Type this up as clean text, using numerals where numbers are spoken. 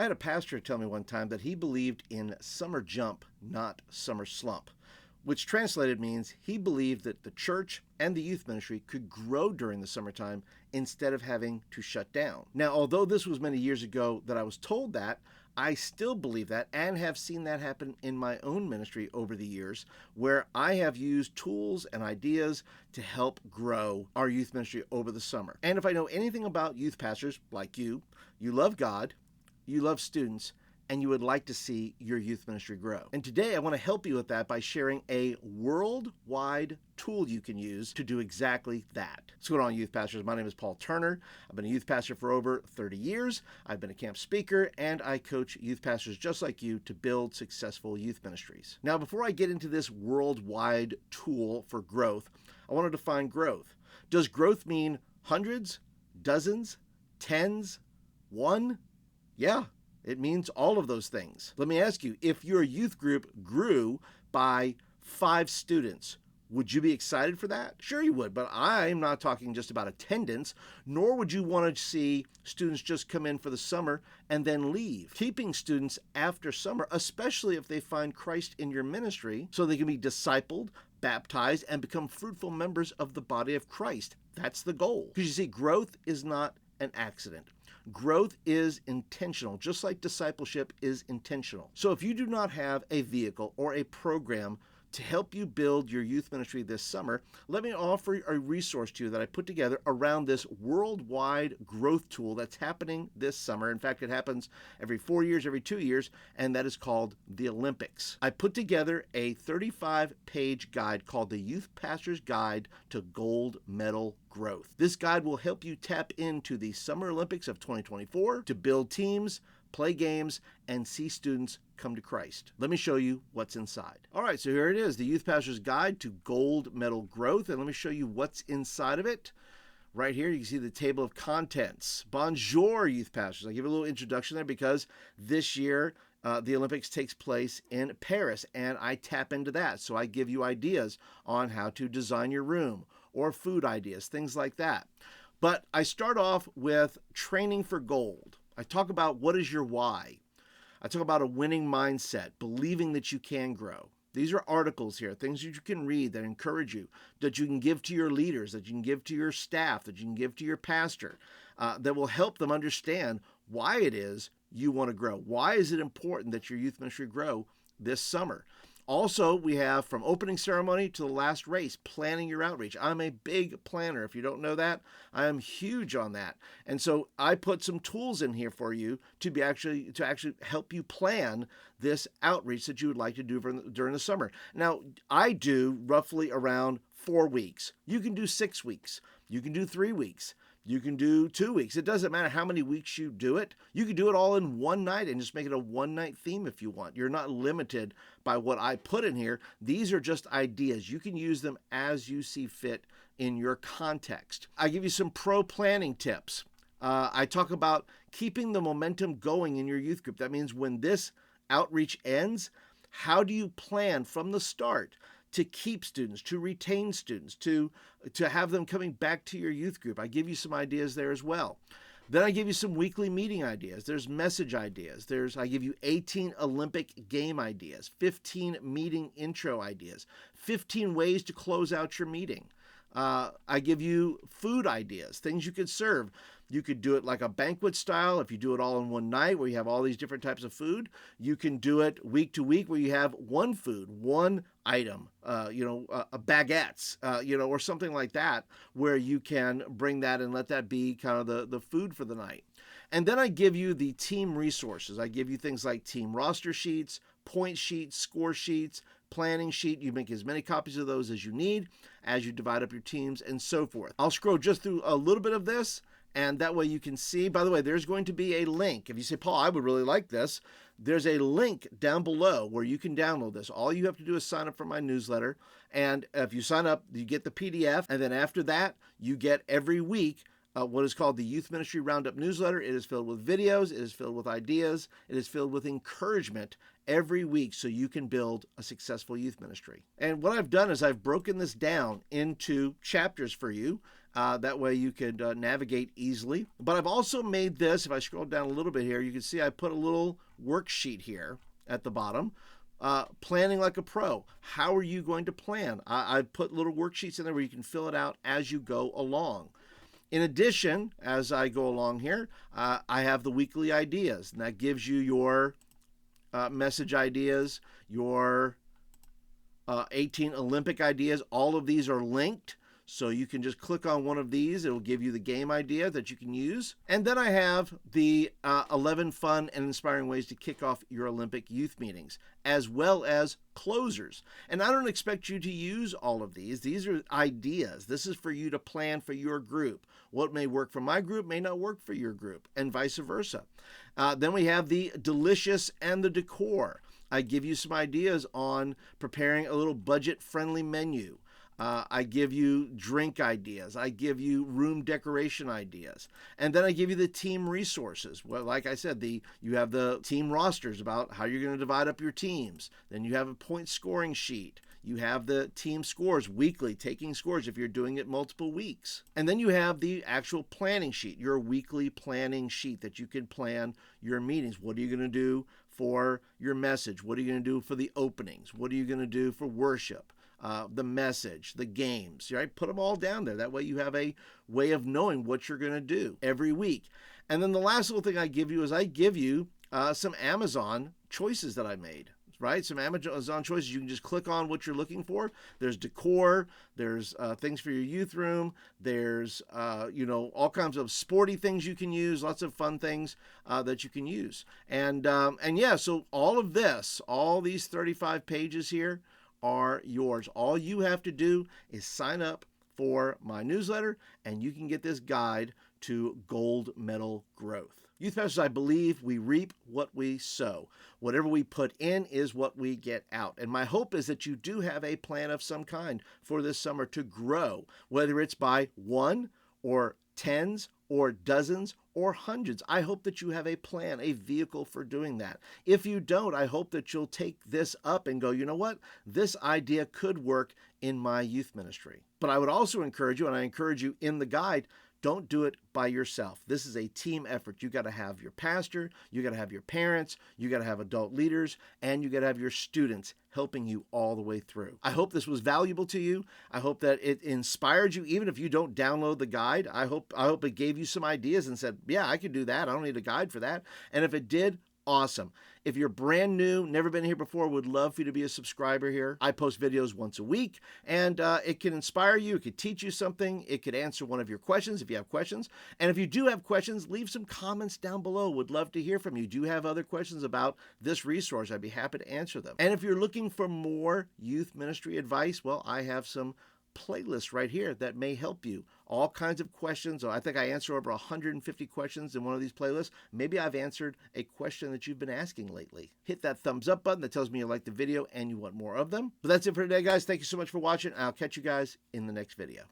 I had a pastor tell me one time that he believed in summer jump, not summer slump, which translated means he believed that the church and the youth ministry could grow during the summertime instead of having to shut down. Now, although this was many years ago that I was told that, I still believe that and have seen that happen in my own ministry over the years, where I have used tools and ideas to help grow our youth ministry over the summer. And if I know anything about youth pastors like you love God, you love students, and you would like to see your youth ministry grow. And today I want to help you with that by sharing a worldwide tool you can use to do exactly that. What's going on, youth pastors? My name is Paul Turner. I've been a youth pastor for over 30 years. I've been a camp speaker, and I coach youth pastors just like you to build successful youth ministries. Now, before I get into this worldwide tool for growth, I want to define growth. Does growth mean hundreds, dozens, tens, one? Yeah. It means all of those things. Let me ask you, if your youth group grew by 5 students, would you be excited for that? Sure you would, but I'm not talking just about attendance, nor would you want to see students just come in for the summer and then leave. Keeping students after summer, especially if they find Christ in your ministry, so they can be discipled, baptized, and become fruitful members of the body of Christ. That's the goal. Because you see, growth is not an accident. Growth is intentional, just like discipleship is intentional. So if you do not have a vehicle or a program to help you build your youth ministry this summer, let me offer a resource to you that I put together around this worldwide growth tool that's happening this summer. In fact, it happens every 4 years, every 2 years, and that is called the Olympics. I put together a 35-page guide called the Youth Pastor's Guide to Gold Medal Growth. This guide will help you tap into the Summer Olympics of 2024 to build teams, play games, and see students come to Christ. Let me show you what's inside. All right, so here it is, the Youth Pastor's Guide to Gold Medal Growth, and let me show you what's inside of it. Right here, you can see the table of contents. Bonjour, youth pastors. I give a little introduction there because this year, the Olympics takes place in Paris, and I tap into that. So I give you ideas on how to design your room or food ideas, things like that. But I start off with training for gold. I talk about what is your why. I talk about a winning mindset, believing that you can grow. These are articles here, things that you can read that encourage you, that you can give to your leaders, that you can give to your staff, that you can give to your pastor, that will help them understand why it is you want to grow. Why is it important that your youth ministry grow this summer? Also, we have from opening ceremony to the last race, planning your outreach. I'm a big planner. If you don't know that, I am huge on that. And so I put some tools in here for you to actually help you plan this outreach that you would like to do during the summer. Now, I do roughly around 4 weeks. You can do 6 weeks. You can do 3 weeks. You can do 2 weeks. It doesn't matter how many weeks you do it. You can do it all in one night and just make it a one-night theme if you want. You're not limited by what I put in here. These are just ideas. You can use them as you see fit in your context. I give you some pro planning tips. I talk about keeping the momentum going in your youth group. That means when this outreach ends, how do you plan from the start to keep students, to retain students, to have them coming back to your youth group? I give you some ideas there as well. Then I give you some weekly meeting ideas. There's message ideas. I give you 18 Olympic game ideas, 15 meeting intro ideas, 15 ways to close out your meeting. I give you food ideas, things you could serve. You could do it like a banquet style if you do it all in one night where you have all these different types of food. You can do it week to week where you have one food, one item, a baguettes, or something like that, where you can bring that and let that be kind of the food for the night. And then I give you the team resources. I give you things like team roster sheets, point sheets, score sheets, planning sheet. You make as many copies of those as you need as you divide up your teams and so forth. I'll scroll just through a little bit of this, and that way you can see. By the way, there's going to be a link. If you say, Paul, I would really like this, there's a link down below where you can download this. All you have to do is sign up for my newsletter. And if you sign up, you get the PDF. And then after that, you get every week what is called the Youth Ministry Roundup newsletter. It is filled with videos. It is filled with ideas. It is filled with encouragement every week so you can build a successful youth ministry. And what I've done is I've broken this down into chapters for you. That way you could navigate easily. But I've also made this, if I scroll down a little bit here, you can see I put a little worksheet here at the bottom. Planning like a pro. How are you going to plan? I've put little worksheets in there where you can fill it out as you go along. In addition, as I go along here, I have the weekly ideas, and that gives you your message ideas, your 18 Olympic ideas. All of these are linked, so you can just click on one of these. It'll give you the game idea that you can use. And then I have the 11 fun and inspiring ways to kick off your Olympic youth meetings, as well as closers. And I don't expect you to use all of these. These are ideas. This is for you to plan for your group. What may work for my group may not work for your group, and vice versa. Then we have the delicious and the decor. I give you some ideas on preparing a little budget-friendly menu. I give you drink ideas. I give you room decoration ideas. And then I give you the team resources. Well, like I said, you have the team rosters about how you're going to divide up your teams. Then you have a point scoring sheet. You have the team scores weekly, taking scores if you're doing it multiple weeks. And then you have the actual planning sheet, your weekly planning sheet that you can plan your meetings. What are you going to do for your message? What are you going to do for the openings? What are you going to do for worship? The message, the games, right? Put them all down there. That way you have a way of knowing what you're going to do every week. And then the last little thing I give you is I give you some Amazon choices that I made, right? Some Amazon choices. You can just click on what you're looking for. There's decor. There's things for your youth room. There's, all kinds of sporty things you can use. Lots of fun things that you can use. And yeah, so all of this, all these 35 pages here, are yours. All you have to do is sign up for my newsletter, and you can get this guide to gold medal growth. Youth pastors, I believe we reap what we sow. Whatever we put in is what we get out. And my hope is that you do have a plan of some kind for this summer to grow, whether it's by one or tens or dozens or hundreds. I hope that you have a plan, a vehicle for doing that. If you don't, I hope that you'll take this up and go, you know what? This idea could work in my youth ministry. But I would also encourage you, and I encourage you in the guide, don't do it by yourself. This is a team effort. You got to have your pastor, you got to have your parents, you got to have adult leaders, and you got to have your students helping you all the way through. I hope this was valuable to you. I hope that it inspired you, even if you don't download the guide. I hope it gave you some ideas and said, yeah, I could do that. I don't need a guide for that. And if it did, awesome. If you're brand new, never been here before, would love for you to be a subscriber here. I post videos once a week, and it can inspire you. It could teach you something. It could answer one of your questions if you have questions. And if you do have questions, leave some comments down below. Would love to hear from you. Do you have other questions about this resource? I'd be happy to answer them. And if you're looking for more youth ministry advice, well, I have some playlist right here that may help you. All kinds of questions. I think I answer over 150 questions in one of these playlists. Maybe I've answered a question that you've been asking lately. Hit that thumbs up button that tells me you like the video and you want more of them. But that's it for today, guys. Thank you so much for watching. I'll catch you guys in the next video.